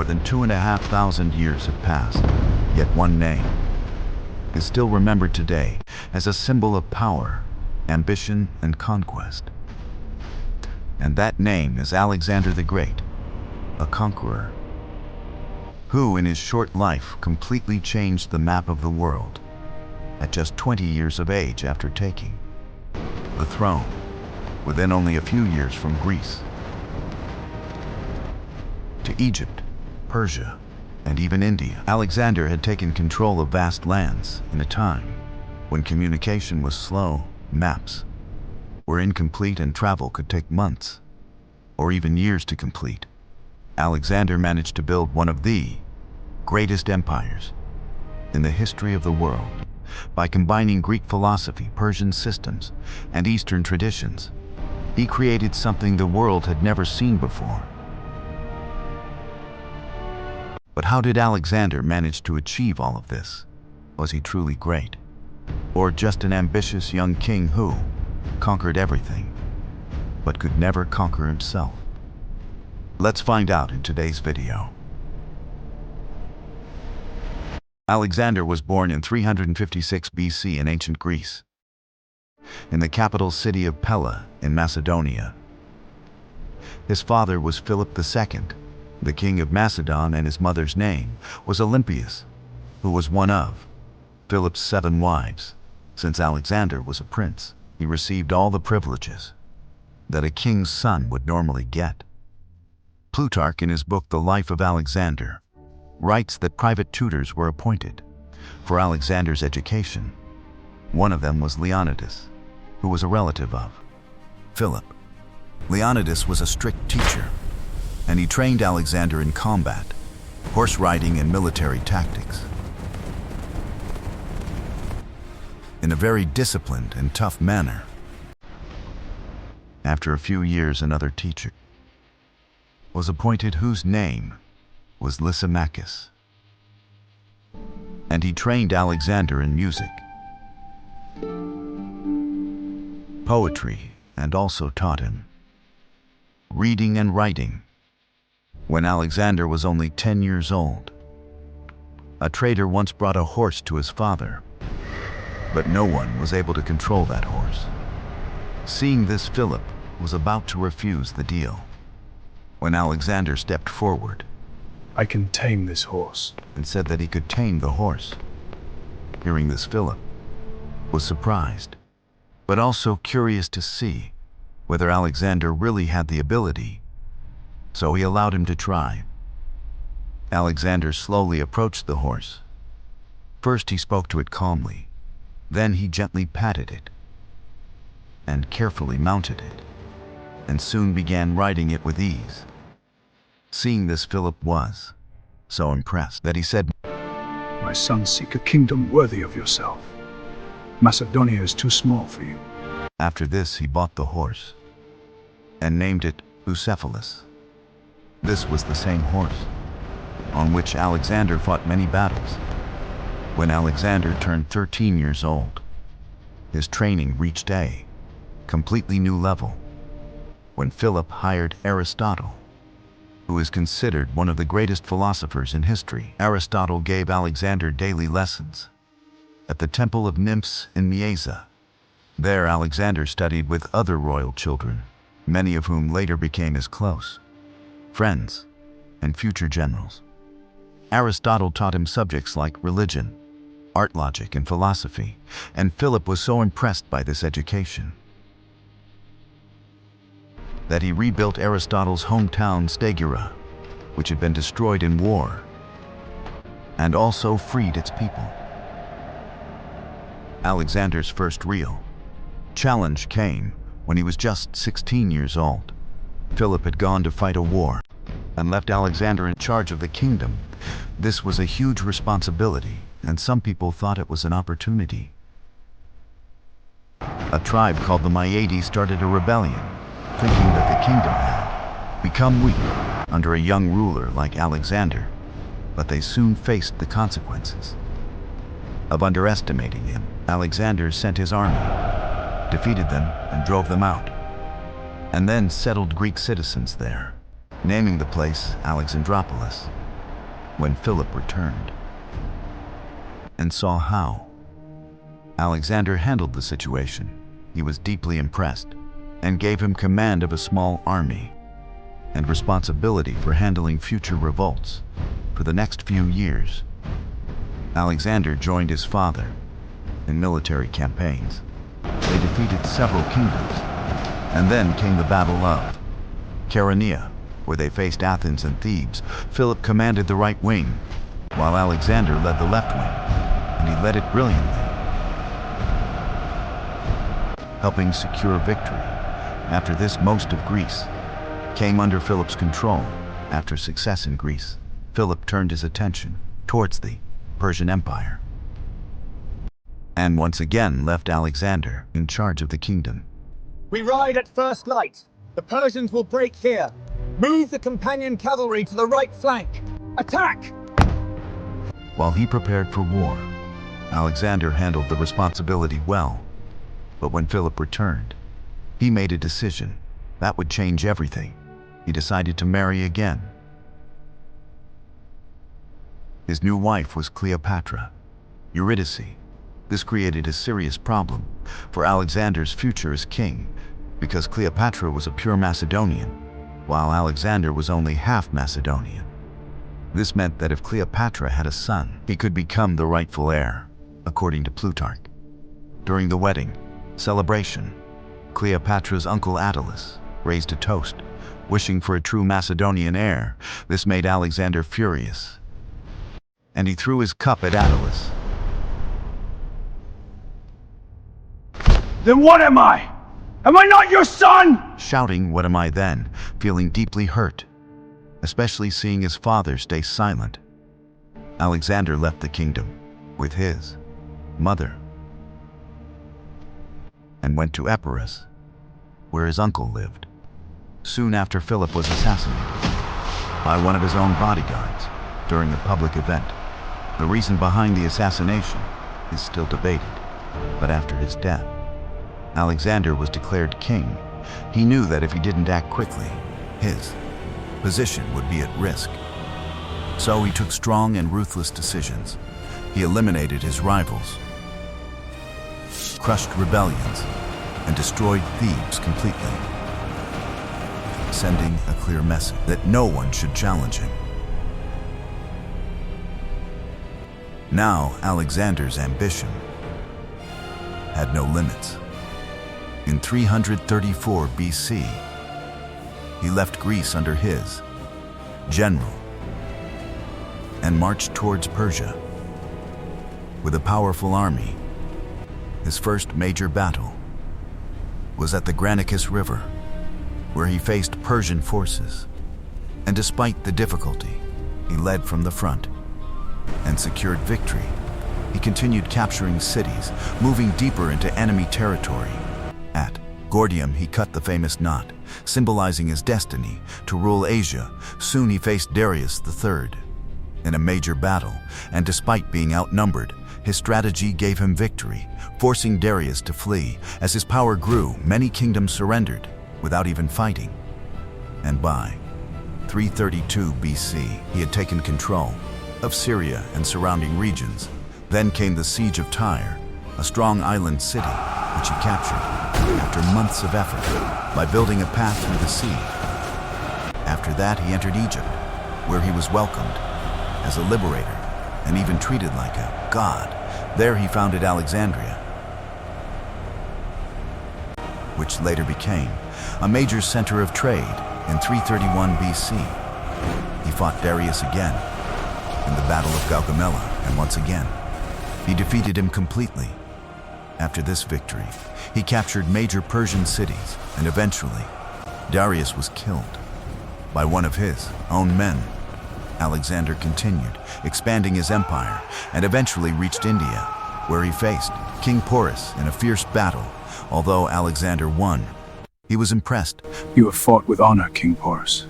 More than 2,500 years have passed, yet one name is still remembered today as a symbol of power, ambition, and conquest. And that name is Alexander the Great, a conqueror, who in his short life completely changed the map of the world at just 20 years of age after taking the throne, within only a few years from Greece to Egypt, Persia, and even India. Alexander had taken control of vast lands in a time when communication was slow, maps were incomplete, and travel could take months or even years to complete. Alexander managed to build one of the greatest empires in the history of the world by combining Greek philosophy, Persian systems, and Eastern traditions. He created something the world had never seen before. But how did Alexander manage to achieve all of this? Was he truly great? Or just an ambitious young king who conquered everything, but could never conquer himself? Let's find out in today's video. Alexander was born in 356 BC in ancient Greece, in the capital city of Pella in Macedonia. His father was Philip II, the king of Macedon, and his mother's name was Olympias, who was one of Philip's 7 wives. Since Alexander was a prince, he received all the privileges that a king's son would normally get. Plutarch, in his book The Life of Alexander, writes that private tutors were appointed for Alexander's education. One of them was Leonidas, who was a relative of Philip. Leonidas was a strict teacher, and he trained Alexander in combat, horse riding, and military tactics in a very disciplined and tough manner. After a few years, another teacher was appointed, whose name was Lysimachus, and he trained Alexander in music, poetry, and also taught him reading and writing. When Alexander was only 10 years old, a trader once brought a horse to his father, but no one was able to control that horse. Seeing this, Philip was about to refuse the deal when Alexander stepped forward. "I can tame this horse," and said that he could tame the horse. Hearing this, Philip was surprised, but also curious to see whether Alexander really had the ability, so he allowed him to try. Alexander slowly approached the horse. First he spoke to it calmly, then he gently patted it and carefully mounted it, and soon began riding it with ease. Seeing this, Philip was so impressed that he said, "My son, seek a kingdom worthy of yourself. Macedonia is too small for you." After this, he bought the horse and named it Bucephalus. This was the same horse on which Alexander fought many battles. When Alexander turned 13 years old, his training reached a completely new level when Philip hired Aristotle, who is considered one of the greatest philosophers in history. Aristotle gave Alexander daily lessons at the Temple of Nymphs in Myesa. There Alexander studied with other royal children, many of whom later became his close friends and future generals. Aristotle taught him subjects like religion, art, logic, and philosophy, and Philip was so impressed by this education that he rebuilt Aristotle's hometown Stagira, which had been destroyed in war, and also freed its people. Alexander's first real challenge came when he was just 16 years old. Philip had gone to fight a war and left Alexander in charge of the kingdom. This was a huge responsibility, and some people thought it was an opportunity. A tribe called the Myades started a rebellion, thinking that the kingdom had become weak under a young ruler like Alexander, but they soon faced the consequences of underestimating him. Alexander sent his army, defeated them, and drove them out, and then settled Greek citizens there, naming the place Alexandropolis. when Philip returned and saw how Alexander handled the situation, he was deeply impressed and gave him command of a small army and responsibility for handling future revolts. For the next few years, Alexander joined his father in military campaigns. They defeated several kingdoms, and then came the Battle of Chaeronea, where they faced Athens and Thebes. Philip commanded the right wing, while Alexander led the left wing, and he led it brilliantly, helping secure victory. After this, most of Greece came under Philip's control. After success in Greece, Philip turned his attention towards the Persian Empire, and once again left Alexander in charge of the kingdom. We ride at first light. The Persians will break here. Move the companion cavalry to the right flank. Attack! While he prepared for war, Alexander handled the responsibility well. But when Philip returned, he made a decision that would change everything. He decided to marry again. His new wife was Cleopatra, Eurydice. This created a serious problem for Alexander's future as king, because Cleopatra was a pure Macedonian, while Alexander was only half Macedonian. This meant that if Cleopatra had a son, he could become the rightful heir, according to Plutarch. During the wedding celebration, Cleopatra's uncle Attalus raised a toast, wishing for a true Macedonian heir. This made Alexander furious, and he threw his cup at Attalus. Then what am I? Am I not your son? Shouting, "What am I?" then, feeling deeply hurt, especially seeing his father stay silent. Alexander left the kingdom with his mother and went to Epirus, where his uncle lived. Soon after, Philip was assassinated by one of his own bodyguards during a public event. The reason behind the assassination is still debated, but after his death, Alexander was declared king. He knew that if he didn't act quickly, his position would be at risk. So he took strong and ruthless decisions. He eliminated his rivals, crushed rebellions, and destroyed Thebes completely, sending a clear message that no one should challenge him. Now Alexander's ambition had no limits. In 334 BC, he left Greece under his general and marched towards Persia with a powerful army. His first major battle was at the Granicus River, where he faced Persian forces. And despite the difficulty, he led from the front and secured victory. He continued capturing cities, moving deeper into enemy territory. At Gordium, he cut the famous knot, symbolizing his destiny to rule Asia. Soon he faced Darius III in a major battle, and despite being outnumbered, his strategy gave him victory, forcing Darius to flee. As his power grew, many kingdoms surrendered without even fighting. And by 332 BC, he had taken control of Syria and surrounding regions. Then came the siege of Tyre, a strong island city, which he captured after months of effort by building a path through the sea. After that, he entered Egypt, where he was welcomed as a liberator and even treated like a god. There he founded Alexandria, which later became a major center of trade. In 331 BC, he fought Darius again in the Battle of Gaugamela, and once again, he defeated him completely. After this victory, he captured major Persian cities, and eventually, Darius was killed by one of his own men. Alexander continued expanding his empire and eventually reached India, where he faced King Porus in a fierce battle. Although Alexander won, he was impressed You have fought with honor, King Porus.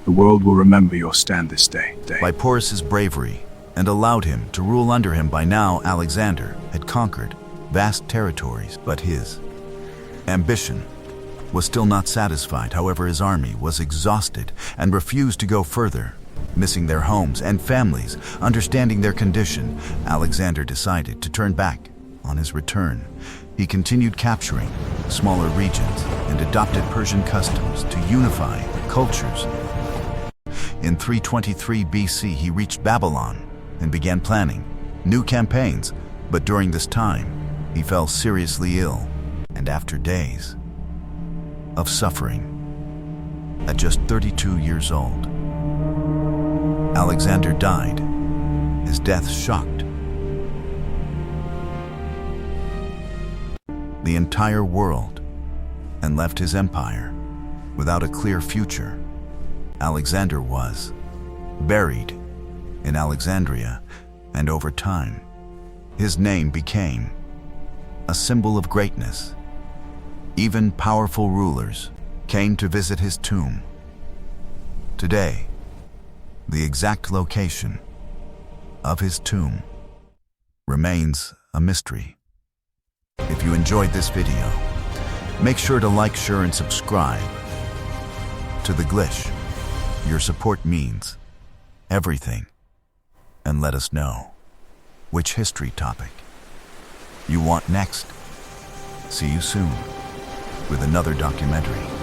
The world will remember your stand this day. by Porus's bravery and allowed him to rule under him. By now, Alexander had conquered vast territories, but his ambition was still not satisfied. However, his army was exhausted and refused to go further. Missing their homes and families, understanding their condition, Alexander decided to turn back. On his return, he continued capturing smaller regions and adopted Persian customs to unify cultures. In 323 BC, he reached Babylon and began planning new campaigns, but during this time, he fell seriously ill, and after days of suffering, at just 32 years old, Alexander died. His death shocked the entire world and left his empire without a clear future. Alexander was buried in Alexandria, and over time, his name became a symbol of greatness. Even powerful rulers came to visit his tomb. Today, the exact location of his tomb remains a mystery. If you enjoyed this video, make sure to like, share, and subscribe to The Glish. Your support means everything. And let us know which history topic you want next. See you soon with another documentary.